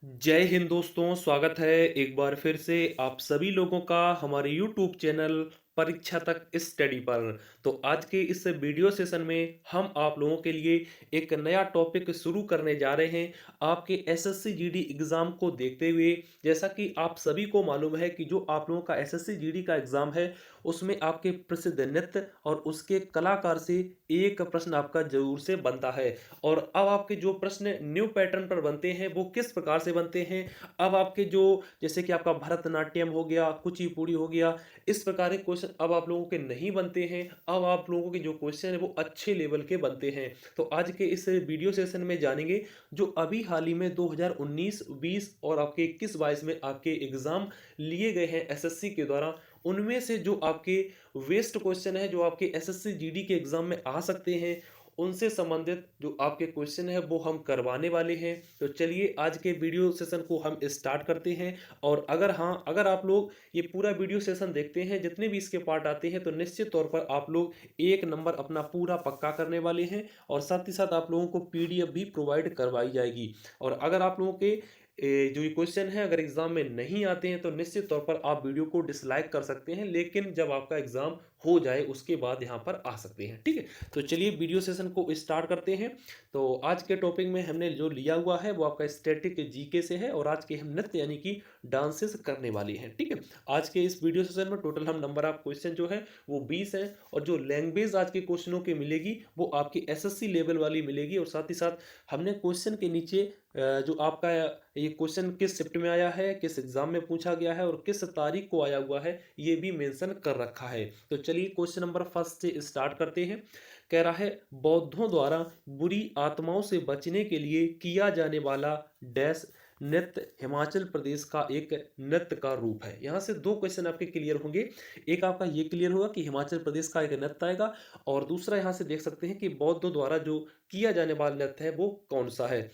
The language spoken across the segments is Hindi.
जय हिंद दोस्तों, स्वागत है एक बार फिर से आप सभी लोगों का हमारे यूट्यूब चैनल परीक्षा तक स्टडी पर। तो आज के इस वीडियो सेशन में हम आप लोगों के लिए एक नया टॉपिक शुरू करने जा रहे हैं आपके एसएससी जीडी एग्जाम को देखते हुए। जैसा कि आप सभी को मालूम है कि जो आप लोगों का एसएससी जीडी का एग्जाम है उसमें आपके प्रसिद्ध नृत्य और उसके कलाकार से एक प्रश्न आपका जरूर से बनता है। और अब आपके जो प्रश्न न्यू पैटर्न पर बनते हैं वो किस प्रकार से बनते हैं। अब आपके जो जैसे कि आपका भरतनाट्यम हो गया, कुचिपुड़ी हो गया, इस प्रकार के क्वेश्चन अब आप लोगों के नहीं बनते हैं। अब आप लोगों के जो क्वेश्चन है वो अच्छे लेवल के बनते हैं। तो आज के इस वीडियो सेशन में जानेंगे जो अभी हाल ही में 2019, 20 और आपके 21, 22 में आपके एग्जाम लिए गए हैं एसएससी के द्वारा, उनमें से जो आपके वेस्ट क्वेश्चन है जो आपके एसएससी जीडी के एग्जाम में आ सकते हैं, उनसे संबंधित जो आपके क्वेश्चन है वो हम करवाने वाले हैं। तो चलिए आज के वीडियो सेशन को हम स्टार्ट करते हैं। और अगर आप लोग ये पूरा वीडियो सेशन देखते हैं, जितने भी इसके पार्ट आते हैं, तो निश्चित तौर पर आप लोग एक नंबर अपना पूरा पक्का करने वाले हैं। और साथ ही साथ आप लोगों को पीडीएफ भी प्रोवाइड करवाई जाएगी। और अगर आप लोगों के जो ये क्वेश्चन है अगर एग्जाम में नहीं आते हैं तो निश्चित तौर पर आप वीडियो को डिसलाइक कर सकते हैं, लेकिन जब आपका एग्जाम हो जाए उसके बाद यहाँ पर आ सकते हैं। ठीक है, तो चलिए वीडियो सेशन को स्टार्ट करते हैं। तो आज के टॉपिक में हमने जो लिया हुआ है वो आपका स्टैटिक जीके से है, और आज के हम नृत्य यानी कि डांसेस करने वाले हैं। ठीक है, आज के इस वीडियो सेशन में टोटल हम नंबर ऑफ क्वेश्चन जो है वो 20 है। और जो लैंग्वेज आज के क्वेश्चनों की मिलेगी वो आपकी एसएससी लेवल वाली मिलेगी। और साथ ही साथ हमने क्वेश्चन के नीचे जो आपका ये क्वेश्चन किस शिफ्ट में आया है, किस एग्जाम में पूछा गया है और किस तारीख को आया हुआ है, ये भी मेंशन कर रखा है। तो चलिए क्वेश्चन नंबर फर्स्ट से स्टार्ट करते हैं। कह रहा है बौद्धों द्वारा बुरी आत्माओं से बचने के लिए किया जाने वाला डैश नृत्य हिमाचल प्रदेश का एक नृत्य का रूप है। यहाँ से दो क्वेश्चन आपके क्लियर होंगे। एक आपका ये क्लियर होगा कि हिमाचल प्रदेश का एक नृत्य आएगा, और दूसरा यहाँ से देख सकते हैं कि बौद्धों द्वारा जो किया जाने वाला नृत्य है वो कौन सा है।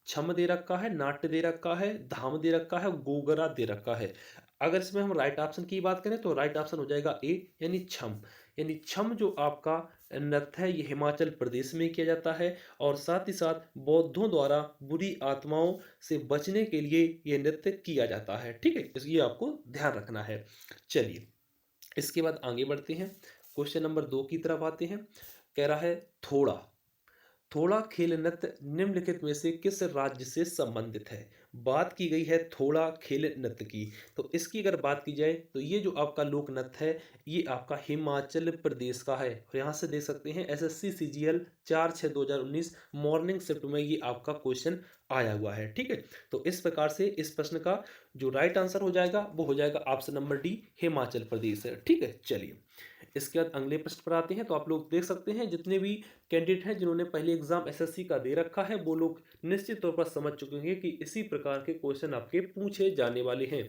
छम दे रखा है, नाट्य दे रखा है, धाम दे रखा है, गोगरा दे रखा है। अगर इसमें हम राइट ऑप्शन की बात करें तो राइट ऑप्शन हो जाएगा ए, यानी छम। यानी छम जो आपका नृत्य है ये हिमाचल प्रदेश में किया जाता है, और साथ ही साथ बौद्धों द्वारा बुरी आत्माओं से बचने के लिए ये नृत्य किया जाता है। ठीक है, ये आपको ध्यान रखना है। चलिए इसके बाद आगे बढ़ते हैं, क्वेश्चन नंबर 2 की तरफ आते हैं। कह रहा है थोड़ा थोड़ा खेल नृत्य निम्नलिखित में से किस राज्य से संबंधित है। बात की गई है थोड़ा खेल नृत्य की। तो इसकी अगर बात की जाए तो ये जो आपका लोक नृत्य है ये आपका हिमाचल प्रदेश का है। और यहाँ से देख सकते हैं एसएससी सीजीएल 4/6/2019 मॉर्निंग शिफ्ट में ये आपका क्वेश्चन आया हुआ है। ठीक है, तो इस प्रकार से इस प्रश्न का जो राइट आंसर हो जाएगा वो हो जाएगा option number D, Himachal Pradesh है। ठीक है, चलिए इसके बाद अगले प्रश्न पर आते हैं। तो आप लोग देख सकते हैं जितने भी कैंडिडेट हैं जिन्होंने पहले एग्जाम एसएससी का दे रखा है वो लोग निश्चित तौर पर समझ चुके हैं कि इसी प्रकार के क्वेश्चन आपके पूछे जाने वाले हैं।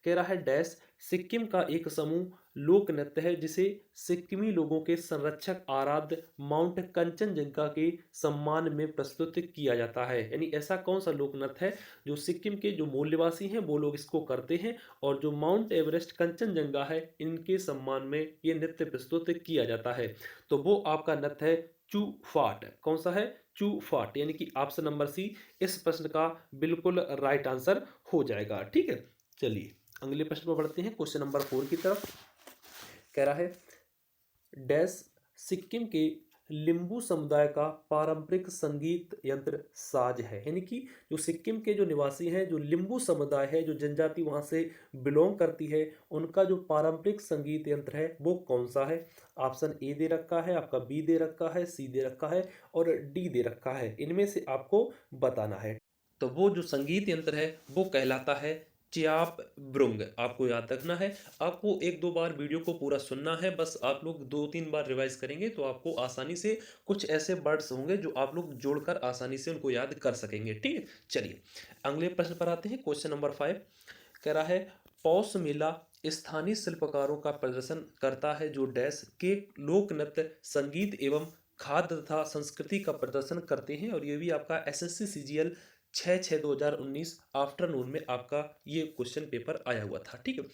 कह रहा है डैश सिक्किम का एक समूह लोक नृत्य है जिसे सिक्किमी लोगों के संरक्षक आराध्य माउंट कंचनजंगा के सम्मान में प्रस्तुत किया जाता है। यानी ऐसा कौन सा लोक नृत्य है जो सिक्किम के जो मूल निवासी हैं वो लोग इसको करते हैं, और जो माउंट एवरेस्ट कंचनजंगा है इनके सम्मान में ये नृत्य प्रस्तुत किया जाता है। तो वो आपका नृत्य है चू फाट। कौन सा है? चू फाट, यानी कि ऑप्शन नंबर सी इस प्रश्न का बिल्कुल राइट आंसर हो जाएगा। ठीक है, चलिए अगले प्रश्न पर बढ़ते हैं, क्वेश्चन नंबर 4 की तरफ। कह रहा है डैश सिक्किम के लिम्बू समुदाय का पारंपरिक संगीत यंत्र साज है। यानी कि जो सिक्किम के जो निवासी हैं, जो लिम्बू समुदाय है, जो जनजाति वहां से बिलोंग करती है, उनका जो पारंपरिक संगीत यंत्र है वो कौन सा है। ऑप्शन ए दे रखा है, आपका बी दे रखा है, सी दे रखा है और डी दे रखा है। इनमें से आपको बताना है। तो वो जो संगीत यंत्र है वो कहलाता है च्याप ब्रुंग। आपको याद रखना है, आपको एक दो बार वीडियो को पूरा सुनना है, बस आप लोग 2-3 बार रिवाइज करेंगे तो आपको आसानी से कुछ ऐसे वर्ड्स होंगे जो आप लोग जोड़कर आसानी से उनको याद कर सकेंगे। ठीक है, चलिए अगले प्रश्न पर आते हैं, क्वेश्चन नंबर 5। कह रहा है पौष मेला स्थानीय शिल्पकारों का प्रदर्शन करता है जो डैश के लोक नृत्य संगीत एवं खाद्य तथा संस्कृति का प्रदर्शन करते हैं। और ये भी आपका एसएससी सीजीएल 6/6/2019 आफ्टरनून में आपका ये क्वेश्चन पेपर आया हुआ था। ठीक है,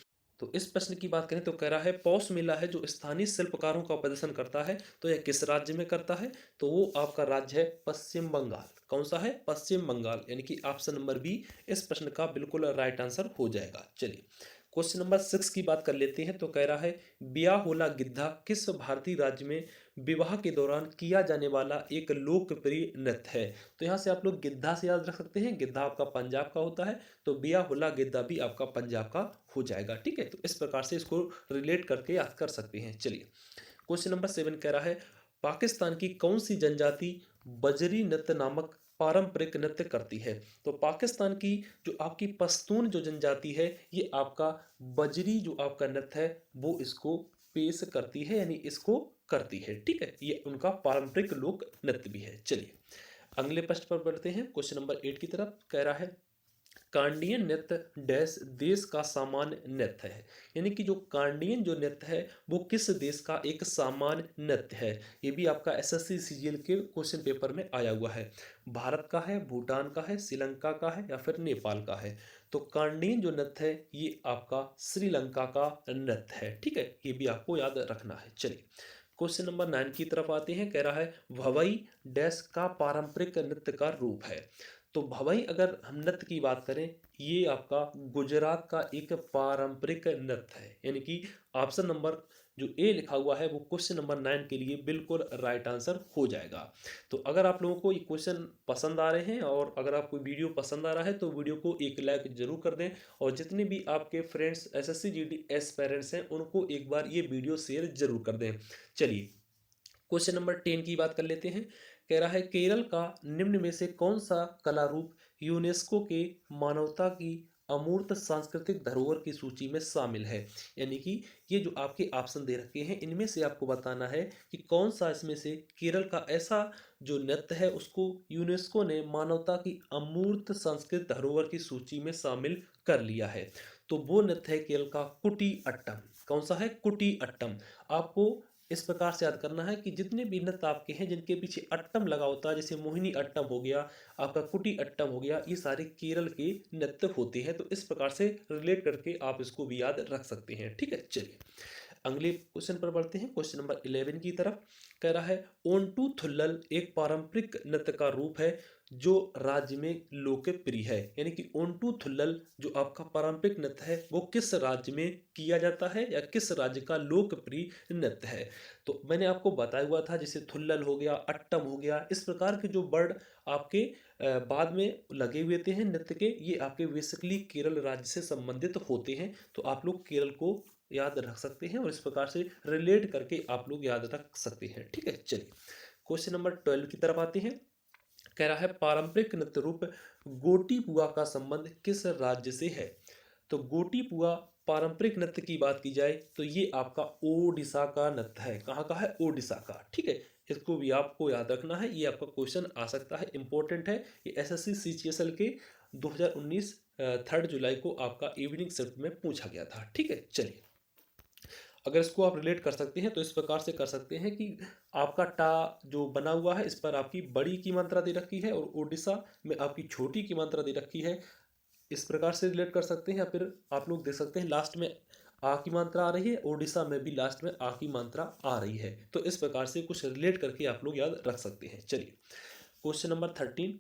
तो इस प्रश्न की बात करें तो कह रहा है पौष मेला है जो स्थानीय शिल्पकारों का प्रदर्शन करता है, तो यह किस राज्य में करता है? तो वो आपका राज्य है पश्चिम बंगाल। कौन सा है? पश्चिम बंगाल, यानी कि ऑप्शन नंबर बी इस प्रश्न का बिल्कुल राइट आंसर हो जाएगा। चलिए क्वेश्चन नंबर 6 की बात कर लेते हैं। तो कह रहा है बिया होला गिद्धा किस भारतीय राज्य में विवाह के दौरान किया जाने वाला एक लोकप्रिय नृत्य है? तो यहाँ से आप लोग गिद्धा से याद रख सकते हैं, गिद्धा आपका पंजाब का होता है, तो बिया होला गिद्धा भी आपका पंजाब का हो जाएगा। ठीक है, तो इस प्रकार से इसको रिलेट करके याद कर सकते हैं। चलिए क्वेश्चन नंबर 7 कह रहा है पाकिस्तान की कौन सी जनजाति बजरी नृत्य नामक पारंपरिक नृत्य करती है? तो पाकिस्तान की जो आपकी पश्तून जो जनजाति है, ये आपका बजरी जो आपका नृत्य है वो इसको पेश करती है, यानी इसको करती है। ठीक है, ये उनका पारंपरिक लोक नृत्य भी है। चलिए अगले प्रश्न पर बढ़ते हैं, क्वेश्चन नंबर 8 की तरफ। कह रहा है कांडियन नृत्य डैश देश का सामान्य नृत्य है, यानी कि जो कांडियन जो नृत्य है वो किस देश का एक सामान्य नृत्य है? ये भी आपका एसएससी सीजीएल के क्वेश्चन पेपर में आया हुआ है। भारत का है, भूटान का है, श्रीलंका का है या फिर नेपाल का है? तो कांडियन जो नृत्य है ये आपका श्रीलंका का नृत्य है। ठीक है, ये भी आपको याद रखना है। चलिए क्वेश्चन नंबर 9 की तरफ आते हैं। कह रहा है भवई डैश का पारंपरिक नृत्य का रूप है? तो भवई अगर हम नृत्य की बात करें, ये आपका गुजरात का एक पारंपरिक नृत्य है, यानी कि ऑप्शन नंबर जो ए लिखा हुआ है वो क्वेश्चन नंबर 9 के लिए बिल्कुल राइट आंसर हो जाएगा। तो अगर आप लोगों को ये क्वेश्चन पसंद आ रहे हैं और अगर आपको वीडियो पसंद आ रहा है तो वीडियो को एक लाइक जरूर कर दें, और जितने भी आपके फ्रेंड्स एसएससी जीडी एस्पायरेंट्स हैं उनको एक बार ये वीडियो शेयर जरूर कर दें। चलिए क्वेश्चन नंबर 10 की बात कर लेते हैं। कह रहा है केरल का निम्न में से कौन सा कला रूप यूनेस्को के मानवता की अमूर्त सांस्कृतिक धरोहर की सूची में शामिल है? यानी कि ये जो आपके ऑप्शन दे रखे हैं इनमें से आपको बताना है कि कौन सा इसमें से केरल का ऐसा जो नृत्य है उसको यूनेस्को ने मानवता की अमूर्त सांस्कृतिक धरोहर की सूची में शामिल कर लिया है। तो वो नृत्य है केरल का कुटी अट्टम। कौन सा है? कुटी अट्टम। आपको इस प्रकार से याद करना है कि जितने भी नृत्य आपके हैं जिनके पीछे अट्टम लगा होता है, जैसे मोहिनी अट्टम हो गया, आपका कुटी अट्टम हो गया, ये सारे केरल के नृत्य होते हैं। तो इस प्रकार से रिलेट करके आप इसको भी याद रख सकते हैं। ठीक है, चलिए अगले क्वेश्चन पर बढ़ते हैं, क्वेश्चन नंबर 11 की तरफ। कह रहा है ओंटू थुल्लल एक पारंपरिक नृत्य का रूप है जो राज्य में लोकप्रिय है, यानी कि ओंटू थुल्लल जो आपका पारंपरिक नृत्य है वो किस राज्य में किया जाता है या किस राज्य का लोकप्रिय नृत्य है? तो मैंने आपको बताया हुआ था, जैसे थुल्लल हो गया, अट्टम हो गया, इस प्रकार के जो वर्ड आपके बाद में लगे हुए थे हैं नृत्य के, ये आपके बेसिकली केरल राज्य से संबंधित होते हैं। तो आप लोग केरल को याद रख सकते हैं और इस प्रकार से रिलेट करके आप लोग याद रख सकते हैं। ठीक है, चलिए क्वेश्चन नंबर 12 की तरफ आते हैं। कह रहा है पारंपरिक नृत्य रूप गोटी पुआ का संबंध किस राज्य से है? तो गोटी पुआ पारंपरिक नृत्य की बात की जाए तो ये आपका ओडिशा का नृत्य है। कहाँ का है? ओडिशा का। ठीक है, इसको भी आपको याद रखना है, ये आपका क्वेश्चन आ सकता है, इंपॉर्टेंट है। ये एसएससी सीजीएल के 2019 3 जुलाई को आपका इवनिंग शिफ्ट में पूछा गया था। ठीक है, चलिए अगर इसको आप रिलेट कर सकते हैं तो इस प्रकार से कर सकते हैं कि आपका टा जो बना हुआ है इस पर आपकी बड़ी की मात्रा दे रखी है और ओडिशा में आपकी छोटी की मात्रा दे रखी है। इस प्रकार से रिलेट कर सकते हैं, या फिर आप लोग देख सकते हैं लास्ट में आ की मात्रा आ रही है, ओडिशा में भी लास्ट में आ की मात्रा आ रही है। तो इस प्रकार से कुछ रिलेट करके आप लोग याद रख सकते हैं। चलिए क्वेश्चन नंबर 13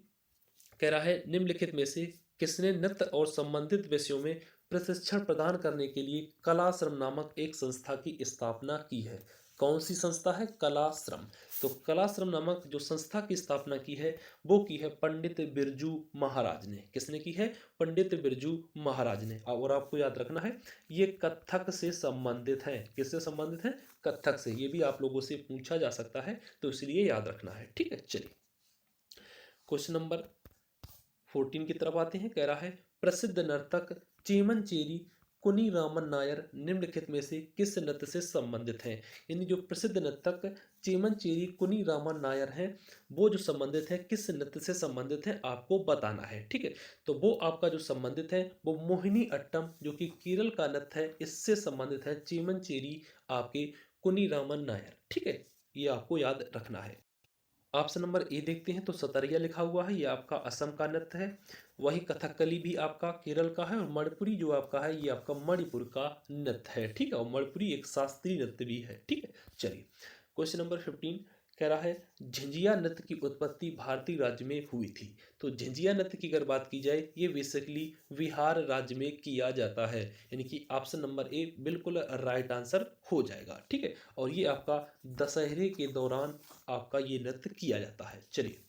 कह रहा है निम्नलिखित में से किसने नृत्य और संबंधित विषयों में प्रशिक्षण प्रदान करने के लिए कलाश्रम नामक एक संस्था की स्थापना की है? कौन सी संस्था है? कलाश्रम। तो कलाश्रम नामक जो संस्था की स्थापना की है वो की है पंडित बिरजू महाराज ने। किसने की है? पंडित बिरजू महाराज ने। और आपको याद रखना है ये कथक से संबंधित है। किससे संबंधित है? कथक से। ये भी आप लोगों से पूछा जा सकता है, तो इसलिए याद रखना है। ठीक है, चलिए क्वेश्चन नंबर 14 की तरफ आते हैं। कह रहा है प्रसिद्ध नर्तक चेमनचेरी कुनी रामन नायर निम्नलिखित में से किस नृत्य से संबंधित हैं? यानी जो प्रसिद्ध नर्तक चेमनचेरी कुनी रामन नायर हैं वो जो संबंधित है किस नृत्य से संबंधित है आपको बताना है। ठीक है, तो वो आपका जो संबंधित है वो मोहिनी अट्टम जो कि केरल का नृत्य है इससे संबंधित है चेमनचेरी आपके कुनी रामन नायर। ठीक है, ये आपको याद रखना है। ऑप्शन नंबर ए देखते हैं तो सतरिया लिखा हुआ है, ये आपका असम का नृत्य है। वही कथकली भी आपका केरल का है, और मणिपुरी जो आपका है ये आपका मणिपुर का नृत्य है, ठीक है। और मणिपुरी एक शास्त्रीय नृत्य भी है, ठीक है। चलिए क्वेश्चन नंबर 15 कह रहा है झिंझिया नृत्य की उत्पत्ति भारतीय राज्य में हुई थी। तो झिंझिया नृत्य की अगर बात की जाए ये बेसिकली बिहार राज्य में किया जाता है, यानी कि ऑप्शन नंबर ए बिल्कुल राइट आंसर हो जाएगा, ठीक है। और ये आपका दशहरे के दौरान आपका ये नृत्य किया जाता है। चलिए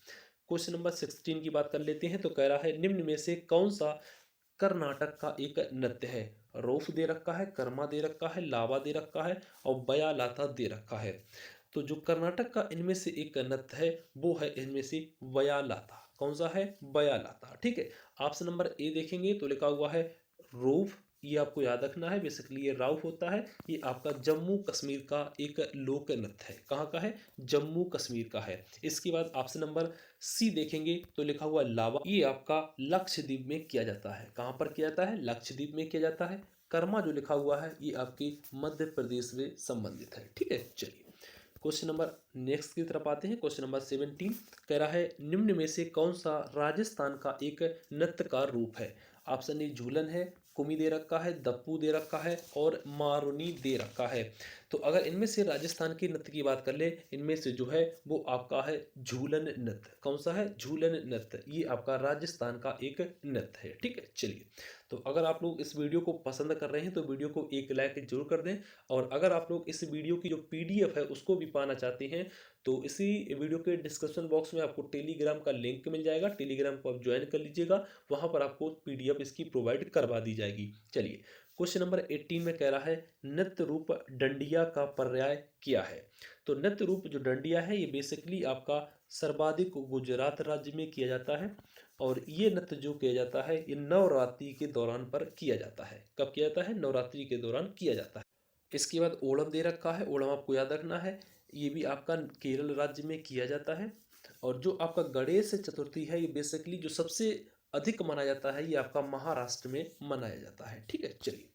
क्वेश्चन नंबर 16 की बात कर लेते हैं। तो कह रहा है निम्न में से कौन सा कर्नाटक का एक नृत्य है। रोफ दे रखा है, कर्मा दे रखा है, लावा दे रखा है और बयालाता दे रखा है। तो जो कर्नाटक का इनमें से एक नृत्य है वो है इनमें से बयालाता। कौन सा है? बयालाता, ठीक है। ऑप्शन नंबर ए देखेंगे तो लिखा हुआ है रोफ, ये आपको याद रखना है। बेसिकली ये राउफ होता है, ये आपका जम्मू कश्मीर का एक लोक नृत्य है। कहाँ का है? जम्मू कश्मीर का है। इसके बाद ऑप्शन नंबर सी देखेंगे तो लिखा हुआ लावा, ये आपका लक्षद्वीप में किया जाता है। कहाँ पर किया जाता है? लक्षद्वीप में किया जाता है। कर्मा जो लिखा हुआ है ये आपकी मध्य प्रदेश में संबंधित है, ठीक है। चलिए क्वेश्चन नंबर नेक्स्ट की तरफ आते हैं। क्वेश्चन नंबर 17 कह रहा है निम्न में से कौन सा राजस्थान का एक नृत्य का रूप है। ऑप्शन ए झूलन है, कुमी दे रखा है, दप्पू दे रखा है और मारुनी दे रखा है। तो अगर इनमें से राजस्थान के नृत्य की बात कर ले, इनमें से जो है वो आपका है झूलन नृत्य। कौन सा है? झूलन नृत्य, ये आपका राजस्थान का एक नृत्य है, ठीक है। चलिए तो अगर आप लोग इस वीडियो को पसंद कर रहे हैं तो वीडियो को एक लाइक जरूर कर दें। और अगर आप लोग इस वीडियो की जो पीडीएफ है उसको भी पाना चाहते हैं तो इसी वीडियो के डिस्क्रिप्शन बॉक्स में आपको टेलीग्राम का लिंक मिल जाएगा, टेलीग्राम को आप ज्वाइन कर लीजिएगा, वहां पर आपको पीडीएफ इसकी प्रोवाइड करवा दी जाएगी। चलिए क्वेश्चन नंबर 18 में कह रहा है नृत्य रूप डंडिया का पर्याय क्या है। तो नृत्य रूप जो डंडिया है ये बेसिकली आपका सर्वाधिक गुजरात राज्य में किया जाता है। और ये नृत्य जो किया जाता है ये नवरात्रि के दौरान पर किया जाता है। कब किया जाता है? नवरात्रि के दौरान किया जाता है। इसके बाद ओणम दे रखा है, ओणम आपको याद रखना है, ये भी आपका केरल राज्य में किया जाता है। और जो आपका गणेश चतुर्थी है ये बेसिकली जो सबसे अधिक मनाया जाता है ये आपका महाराष्ट्र में मनाया जाता है, ठीक है। चलिए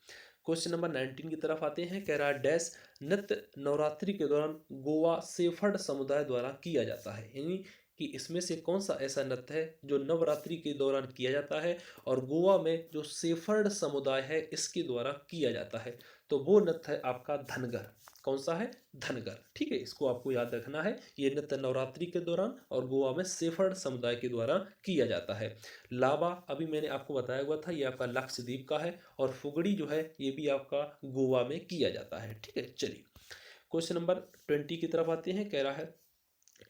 क्वेश्चन नंबर 19 की तरफ आते हैं। कह रहा है डैश नृत्य नवरात्रि के दौरान गोवा सेफर्ड समुदाय द्वारा किया जाता है, यानी कि इसमें से कौन सा ऐसा नृत्य है जो नवरात्रि के दौरान किया जाता है और गोवा में जो सेफर्ड समुदाय है इसके द्वारा किया जाता है। तो वो नृत्य है आपका धनगर। कौन सा है? धनगर, ठीक है। इसको आपको याद रखना है। ये नृत्य नवरात्रि के दौरान और गोवा में सेफर्ड समुदाय के द्वारा किया जाता है। लावा अभी मैंने आपको बताया हुआ था, ये आपका लक्षद्वीप का है। और फुगड़ी जो है ये भी आपका गोवा में किया जाता है, ठीक है। चलिए क्वेश्चन नंबर 20 की तरफ आते हैं। कह रहा है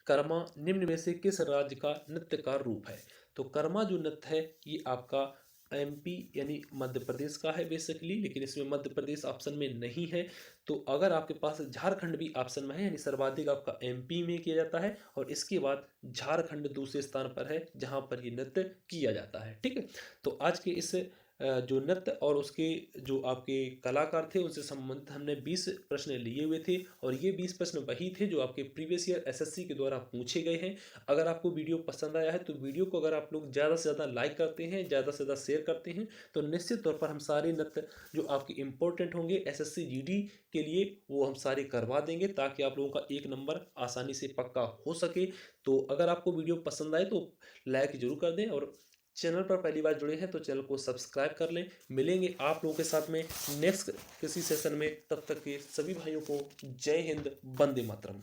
कर्मा निम्न में से किस राज्य का नृत्य का रूप है। तो कर्मा जो नृत्य है ये आपका एमपी यानी मध्य प्रदेश का है बेसिकली, लेकिन इसमें मध्य प्रदेश ऑप्शन में नहीं है। तो अगर आपके पास झारखंड भी ऑप्शन में है, यानी सर्वाधिक आपका एमपी में किया जाता है और इसके बाद झारखंड दूसरे स्थान पर है जहां पर ये नृत्य किया जाता है, ठीक है। तो आज के इस जो नृत्य और उसके जो आपके कलाकार थे उनसे संबंधित हमने 20 प्रश्न लिए हुए थे। और ये 20 प्रश्न वही थे जो आपके प्रीवियस ईयर एसएससी के द्वारा पूछे गए हैं। अगर आपको वीडियो पसंद आया है तो वीडियो को अगर आप लोग ज़्यादा से ज़्यादा लाइक करते हैं, ज़्यादा से ज़्यादा शेयर करते हैं तो निश्चित तौर पर हम सारे नृत्य जो आपके इंपॉर्टेंट होंगे एसएससी जीडी के लिए वो हम सारे करवा देंगे, ताकि आप लोगों का एक नंबर आसानी से पक्का हो सके। तो अगर आपको वीडियो पसंद आए तो लाइक जरूर कर दें, और चैनल पर पहली बार जुड़े हैं तो चैनल को सब्सक्राइब कर लें। मिलेंगे आप लोगों के साथ में नेक्स्ट किसी सेशन में, तब तक के सभी भाइयों को जय हिंद, वंदे मातरम।